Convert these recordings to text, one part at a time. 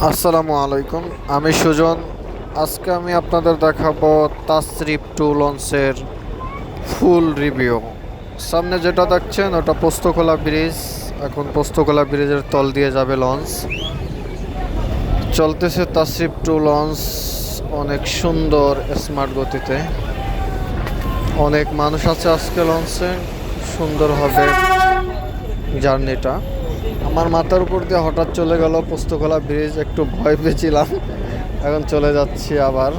আসসালামু আলাইকুম, আমি সুজন। আজকে আমি আপনাদের দেখাবো তাসরিফ টু লঞ্চের ফুল রিভিউ। সামনে যেটা দেখছেন ওটা পোস্তকলা ব্রিজ। এখন পোস্তকলা ব্রিজের তল দিয়ে যাবে লঞ্চ। চলতেছে তাসরিফ টু লঞ্চ, অনেক সুন্দর স্মার্ট গতিতে। অনেক মানুষ আছে আজকে লঞ্চে, সুন্দর হবে জার্নিটা। আমার মাথার উপর দিয়ে হঠাৎ চলে গেল পোস্তকলা ব্রিজ, একটু ভয় পেয়েছিলাম। এখন চলে যাচ্ছি আবার।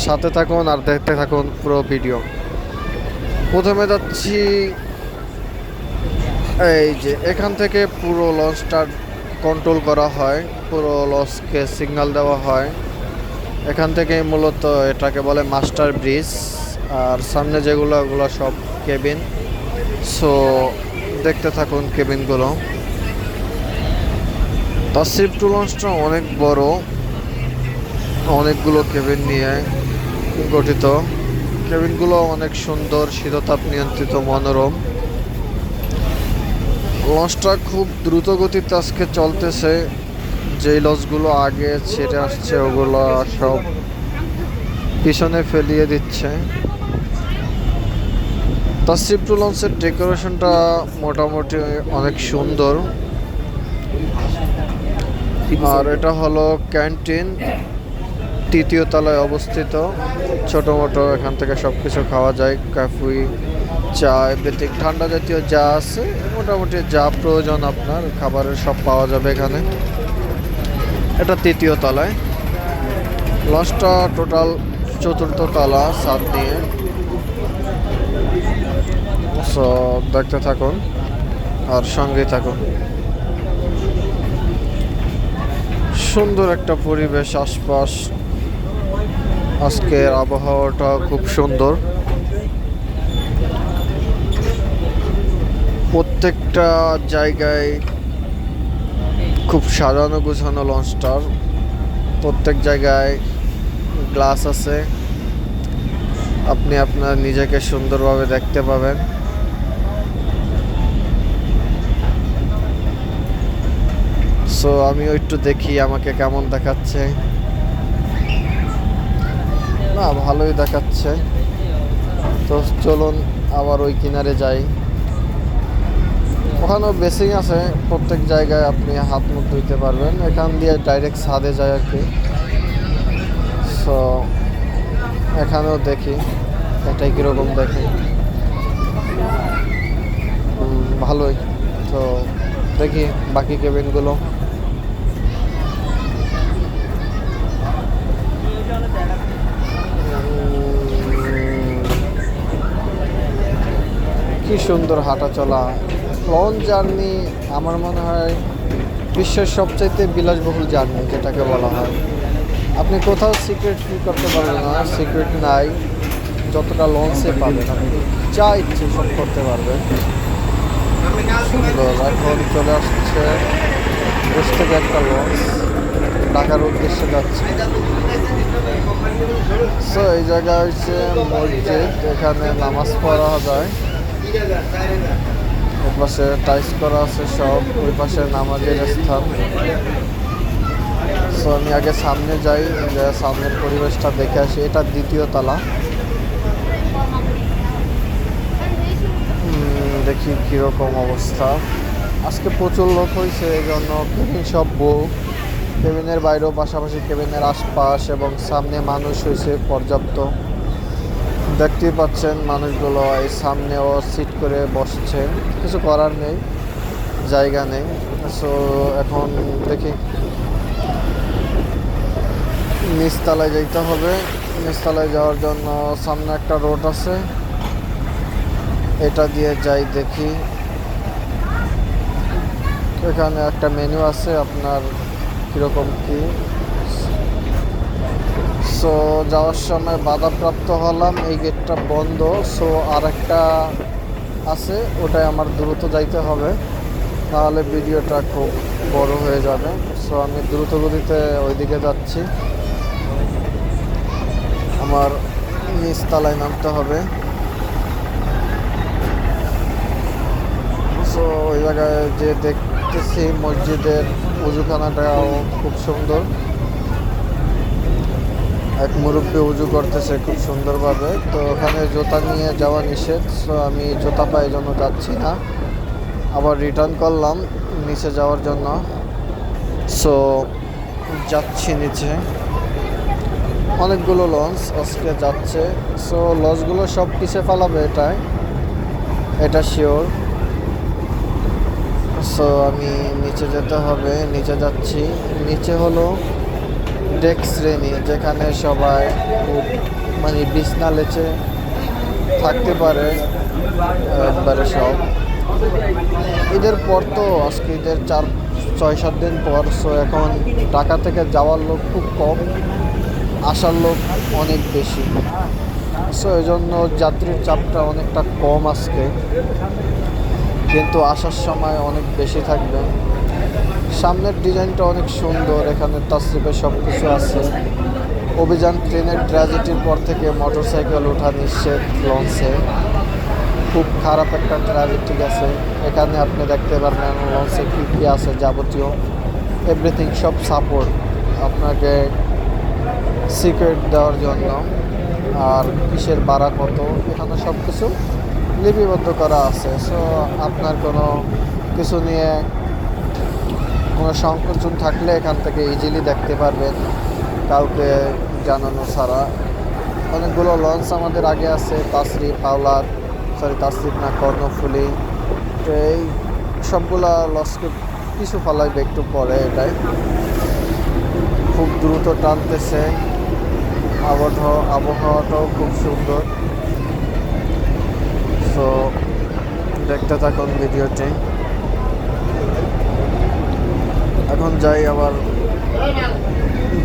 সাথে থাকুন আর দেখতে থাকুন পুরো ভিডিও। প্রথমে যাচ্ছি, এই যে এখান থেকে পুরো লঞ্চটা কন্ট্রোল করা হয়, পুরো লঞ্চকে সিগন্যাল দেওয়া হয়। এখান থেকেই মূলত এটাকে বলে মাস্টার ব্রিজ। আর সামনে যেগুলো ওগুলো সব কেবিন। সো দেখতে থাকুন কেবিনগুলো। তাসরিফ টু লঞ্চটা অনেক বড়, অনেকগুলো কেবিন নিয়ে গঠিত। কেবিনগুলো অনেক সুন্দর, শীততাপ নিয়ন্ত্রিত, মনোরম। লঞ্চটা খুব দ্রুত গতিতে আজকে চলতেছে। যেই লঞ্চগুলো আগে ছেড়ে আসছে ওগুলো সব পিছনে ফেলিয়ে দিচ্ছে। তাসরিফ টু লঞ্চের ডেকোরেশনটা মোটামুটি অনেক সুন্দর। আর এটা হলো ক্যান্টিন, তৃতীয় তলায় অবস্থিত। ছোটো মোটো এখান থেকে সব কিছু খাওয়া যায়, কফি, চা, বেতিক ঠান্ডা জাতীয় যা আছে, মোটামুটি যা প্রয়োজন আপনার খাবারের সব পাওয়া যাবে এখানে। এটা তৃতীয় তলায়। লঞ্চটা টোটাল চতুর্থ তলা ছাদ নিয়ে। সো দেখতে থাকুন আর সঙ্গেই থাকুন। সুন্দর একটা পরিবেশ আশপাশ, আজকের আবহাওয়াটা খুব সুন্দর। প্রত্যেকটা জায়গায় খুব সাজানো গোছানো লঞ্চটার। প্রত্যেক জায়গায় গ্লাস আছে, আপনি আপনার নিজেকে সুন্দরভাবে দেখতে পাবেন। সো আমিও একটু দেখি আমাকে কেমন দেখাচ্ছে। না, ভালোই দেখাচ্ছে। তো চলুন আবার ওই কিনারে যাই। ওখানেও বেসিং আছে, প্রত্যেক জায়গায় আপনি হাত মুখ ধুইতে পারবেন। এখান দিয়ে ডাইরেক্ট ছাদে যায় আর কি। সো এখানেও দেখি এটাই কীরকম দেখি। ভালোই। তো দেখি বাকি কেবিনগুলো। কি সুন্দর হাঁটা চলা। লঞ্চ জার্নি আমার মনে হয় বিশ্বের সবচাইতে বিলাসবহুল জার্নি যেটাকে বলা হয়। আপনি কোথাও সিক্রেট ফিল করতে পারবেন না, সিক্রেট নাই। যতটা লঞ্চে পাবেন আপনি যা ইচ্ছে সব করতে পারবেন। সুন্দর। এখন চলে আসছে দেশ থেকে একটা লঞ্চ ঢাকার উদ্দেশ্যে যাচ্ছে। সো এই জায়গায় হচ্ছে মসজিদ, এখানে নামাজ পড়া যায়। ওই পাশে টাইস করা আছে সব, ওই পাশে নামাজের স্থান। সো আমি আগে সামনে যাই, সামনের পরিবেশটা দেখে আসি। এটা দ্বিতীয় তলা। দেখি কীরকম অবস্থা। আজকে প্রচুর লোক হয়েছে, এই জন্য কেবিন সব বুক। কেবিনের বাইরেও পাশাপাশি কেবিনের আশপাশ এবং সামনে মানুষ হয়েছে পর্যাপ্ত। দেখতেই পাচ্ছেন মানুষগুলো এই সামনেও সিট করে বসছে, কিছু করার নেই, জায়গা নেই। সো এখন দেখি নিচতলায় যেতে হবে। নিচতলায় যাওয়ার জন্য সামনে একটা রোড আছে, এটা দিয়ে যাই দেখি। এখানে একটা মেনু আছে আপনার কীরকম কি। সো যাওয়ার সময় বাধাপ্রাপ্ত হলাম, এই গেটটা বন্ধ। সো আর একটা আছে, ওটাই আমার দ্রুত যাইতে হবে, নাহলে ভিডিওটা খুব বড় হয়ে যাবে। সো আমি দ্রুত গতিতে ওইদিকে যাচ্ছি। আমার নিচতলায় নামতে হবে। সো ওই জায়গায় যে দেখতেছি মসজিদের উজুখানাটাও খুব সুন্দর। এক মুরব্বী উজু করতেছে খুব সুন্দরভাবে। তো ওখানে জুতা নিয়ে যাওয়া নিষেধ, সো আমি জুতা পাই জন্য যাচ্ছি না। আবার রিটার্ন করলাম নিচে যাওয়ার জন্য, সো যাচ্ছি নিচে। অনেকগুলো লঞ্চ আজকে যাচ্ছে, সো লঞ্চগুলো সব পিছে ফালাবে এটা শিওর। সো আমি নিচে যেতে হবে, নিচে যাচ্ছি। নিচে হলো ডেক শ্রেণী, যেখানে সবাই খুব মানে বিছনা লেচে থাকতে পারে একবারে সব। ঈদের পর তো আজকে ঈদের 4-6-7 দিন পর, সো এখন ঢাকা থেকে যাওয়ার লোক খুব কম, আসার লোক অনেক বেশি। সো এই জন্য যাত্রীর চাপটা অনেকটা কম আজকে, কিন্তু আসার সময় অনেক বেশি থাকবে। সামনের ডিজাইনটা অনেক সুন্দর, এখানে তাসরিফের সব কিছু আছে। অভিযান ট্রেনের ট্র্যাজেডির পর থেকে মোটরসাইকেল ওঠা নিষেধ লঞ্চে। খুব খারাপ একটা ট্র্যাজেডি আছে। এখানে আপনি দেখতে পারবেন লঞ্চে কী কী আছে যাবতীয় এভরিথিং, সব সাপোর্ট আপনাকে সিকিউরিটি দেওয়ার জন্য। আর কিসের ভাড়া কত, এখানে সব কিছু লিপিবদ্ধ করা আছে। সো আপনার কোনো কিছু নিয়ে কোনো সংকোচন থাকলে এখান থেকে ইজিলি দেখতে পারবেন কাউকে জানানো ছাড়া। অনেকগুলো লঞ্চ আমাদের আগে আছে, তাসরিফ, হাওলাত, তাসরিফ না কর্ণফুলী। তো এই সবগুলা লঞ্চকে কিছু ফালাইবে একটু পরে। এটাই খুব দ্রুত টানতেছে, আবহাওয়াটাও খুব সুন্দর। সো দেখতে থাকুন ভিডিওটি। এখন যাই, আবার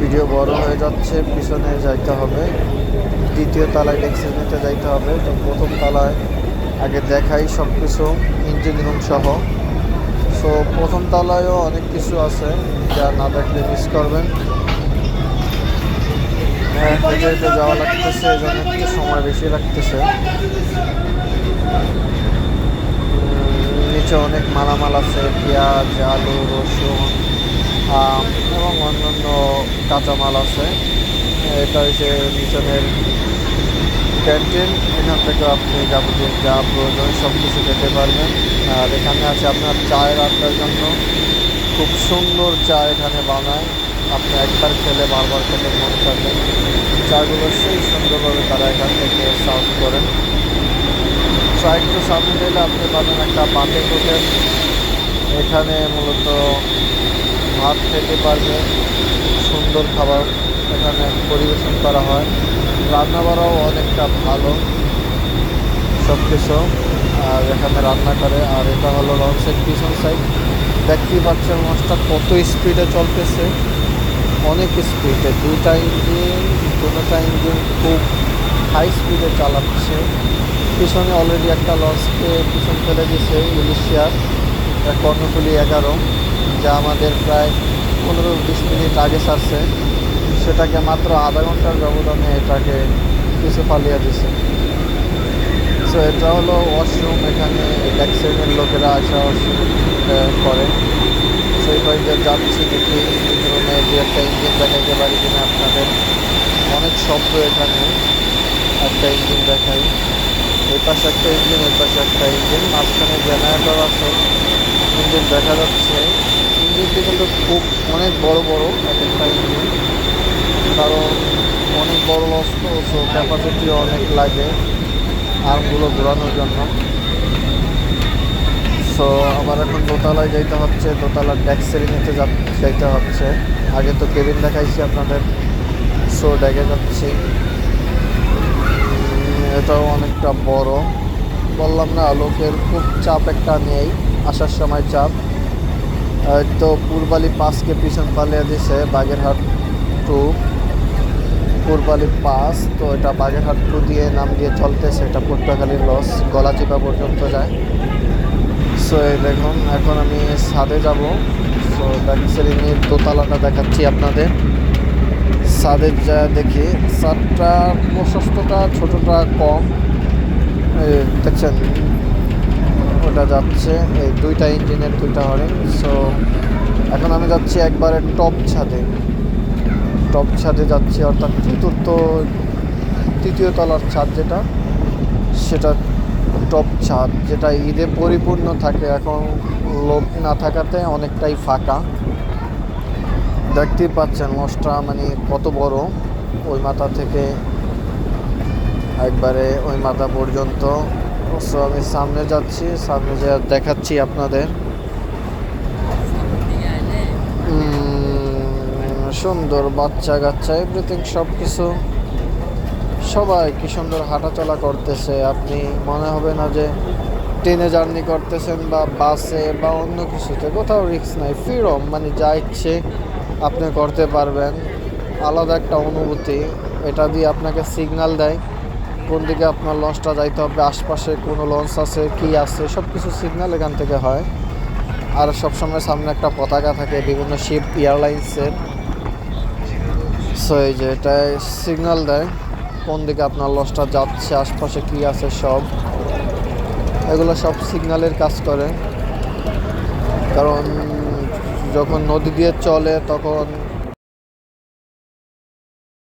ভিডিও বড় হয়ে যাচ্ছে, পিছনে যাইতে হবে। দ্বিতীয় তলায় ডেক্সের নিতে যাইতে হবে। তো প্রথম তলায় আগে দেখাই সব কিছু ইঞ্জিন রুম সহ। সো প্রথম তলায়ও অনেক কিছু আছে, যা না দেখলে মিস করবেন। হেঁটে হেঁটে যাওয়া লাগতেছে, এই জন্য একটু সময় বেশি লাগতেছে। নিচে অনেক মালামাল আছে, পেঁয়াজ, আলু, রসুন এবং অন্যান্য কাঁচামাল আছে। এটা হচ্ছে নিচনের ক্যান্টিন, এখান থেকে আপনি যাবতীয় যা প্রয়োজন সব কিছু খেতে পারবেন। আর এখানে আছে আপনার চায়ের আড্ডার জন্য, খুব সুন্দর চা এখানে বানায়। আপনি একবার খেলে বারবার খেতে মন চাবে। চাগুলো সেই সুন্দরভাবে তারা এখান থেকে সার্ভ করেন। চা একটু সামনে গেলে আপনি পাবেন একটা পাতের হোটেল, এখানে মূলত ভাত খেতে পারবেন। সুন্দর খাবার এখানে পরিবেশন করা হয়, রান্না বাড়াও অনেকটা ভালো সব কিছু। আর এখানে রান্না করে। আর এটা হলো লঞ্চের পিছন সাইড, দেখতেই পাচ্ছেন লঞ্চটা কত স্পিডে চলতেছে, অনেক স্পিডে। দুটা ইঞ্জিন খুব হাই স্পিডে চালাচ্ছে। পিছনে অলরেডি একটা লঞ্চকে পিছন ফেলে দিয়েছে ইলিশিয়ার কর্ণফুলী 11, যা আমাদের প্রায় 15-20 মিনিট আগে ছাড়ছে। সেটাকে মাত্র আধা ঘন্টার ব্যবধানে এটাকে কিছু ফালিয়ে দিছে। সো এটা হলো ওয়াশরুম, এখানে ট্যাক্সির লোকেরা আসা ওয়াশরুম করে। সেই পয়েন্টে যাচ্ছি, দেখি রুমে দু একটা ইঞ্জিন দেখাইতে পারি কিনা আপনাদের। অনেক শব্দ এখানে, একটা ইঞ্জিন দেখাই। এই পাশে একটা ইঞ্জিন, ওই পাশে একটা ইঞ্জিন, মাঝখানে জেনারেটর আছে। ইঞ্জিন দেখা যাচ্ছে, ইঞ্জিনটি কিন্তু খুব অনেক বড় বড় এক একটা ইঞ্জিন, কারণ অনেক বড় অস্ত, সো ক্যাপাসিটি অনেক লাগে আর্মগুলো ঘোরানোর জন্য। সো আবার এখন দোতলায় যাইতে হচ্ছে, দোতলার ডেক্সেরি নিতে যাইতে হচ্ছে। আগে তো কেবিন দেখাইছি আপনাদের, সো ডেকে যাচ্ছি। এটাও অনেকটা বড়, বললাম না লোকের খুব চাপ একটা নেই, আসার সময় চাপ। তো পূর্বালি পাসকে পিছন পালিয়ে দিছে, বাগেরহাট টু পূর্বালি পাস। তো এটা বাগেরহাট টু দিয়ে নাম দিয়ে চলতেছে, এটা পটুয়াখালীর লস গলাচিপা পর্যন্ত যায়। সো এই দেখুন, এখন আমি ছাদে যাব। সো ডেক্সেরিনির দোতলাটা দেখাচ্ছি আপনাদের। ছাদে যা দেখি, ছাদটা প্রশস্তটা ছোটোটা কম, দেখছেন ওটা যাচ্ছে। এই দুইটা ইঞ্জিনের দুইটা হরিণ। সো এখন আমি যাচ্ছি একবারে টপ ছাদে যাচ্ছি, অর্থাৎ তৃতীয় তলার ছাদ যেটা, সেটা টপ ছাদ, যেটা ঈদে পরিপূর্ণ থাকে। এখন লোক না থাকাতে অনেকটাই ফাঁকা। দেখতেই পাচ্ছেন লঞ্চটা মানে কত বড়, ওই মাথা থেকে একবারে ওই মাথা পর্যন্ত। সো আমি সামনে যাচ্ছি, সামনে যা দেখাচ্ছি আপনাদের। সুন্দর বাচ্চা কাচ্চা এভরিথিং, সব কিছু, সবাই কি সুন্দর হাঁটাচলা করতেছে। আপনি মনে হবে না যে ট্রেনে জার্নি করতেছেন বা বাসে বা অন্য কিছুতে, কোথাও রিস্ক নাই, ফ্রিডম, মানে যা ইচ্ছে আপনি করতে পারবেন। আলাদা একটা অনুভূতি। এটা দিয়ে আপনাকে সিগন্যাল দেয় কোন দিকে আপনার লঞ্চটা যাইতে হবে, আশপাশে কোনো লঞ্চ আছে কি আছে, সব কিছু সিগন্যাল এখান থেকে হয়। আর সবসময় সামনে একটা পতাকা থাকে বিভিন্ন শিপ এয়ারলাইন্সের। সো এই যে এটা সিগন্যাল দেয় কোন দিকে আপনার লঞ্চটা যাচ্ছে, আশপাশে কি আছে সব, এগুলো সব সিগন্যালের কাজ করে। কারণ যখন নদী দিয়ে চলে তখন